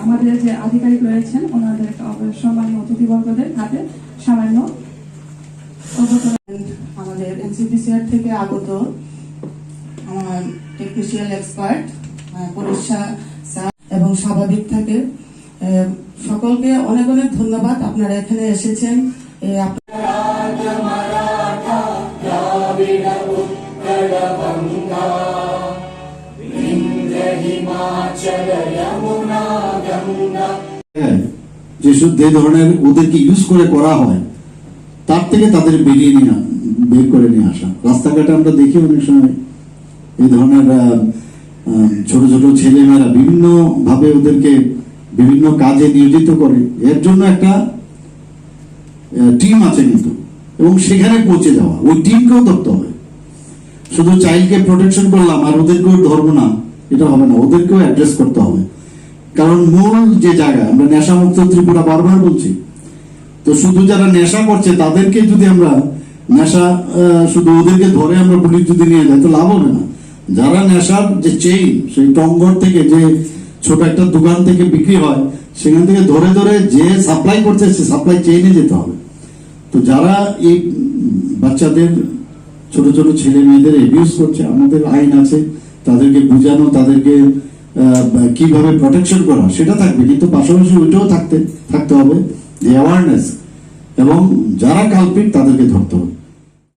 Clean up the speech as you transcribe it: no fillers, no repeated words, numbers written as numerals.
আমাদের যে আধিকারিক রয়েছেন ওনাদের সম্মানীয় অতিথিবর্গদের হাতে সামান্য আমাদের এনসিপিসিআর থেকে আগত টেকনিশিয়াল এক্সপার্ট পরীক্ষা এবং স্বাভাবিক থাকে সকলকে অনেক অনেক ধন্যবাদ। আপনারা এখানে এসেছেন। যে ধরনের ওদেরকে ইউজ করে করা হয় তার থেকে তাদের বের করে নিয়ে আসা। রাস্তাঘাটে আমরা দেখি অনেক সময় এই ধরনের ছোট ছোট ছেলেমেয়েরা বিভিন্ন ভাবে ওদেরকে বিভিন্ন কাজে নিয়োজিত করে। এর জন্য একটা টিম আছে কিন্তু, এবং সেখানে পৌঁছে যাওয়া, ওই টিমকেও ধরতে হবে। শুধু চাইল্ডকে প্রোটেকশন করলাম আর ওদেরকেও ধরবো না, এটা হবে না, ওদেরকেও অ্যাড্রেস করতে হবে। কারণ মূল যে জায়গা, আমরা নেশামুক্ত ত্রিপুরা বারবার বলছি, তো শুধু যারা নেশা করছে তাদেরকে যদি আমরা নেশা শুধু ওদেরকে ধরে আমরা পুলিশ যদি নিয়ে যাই তো লাভ হবে না। যারা নেশার যে চেইন, সেই টঙ্গর থেকে যে ছোট একটা দোকান থেকে বিক্রি হয় সেখান থেকে ধরে ধরে যে সাপ্লাই করছে সে সাপ্লাই চেইনে যেতে হবে। তো যারা এই বাচ্চাদের ছোট ছোট ছেলে মেয়েদের অ্যাবিউজ করছে, আমাদের আইন আছে, তাদেরকে বুঝানো, তাদেরকে কিভাবে প্রোটেকশন করা সেটা থাকবে, কিন্তু পাশাপাশি ওইটাও থাকতে হবে যে অ্যাওয়ারনেস, এবং যারা কালপিট তাদেরকে ধরতে হবে।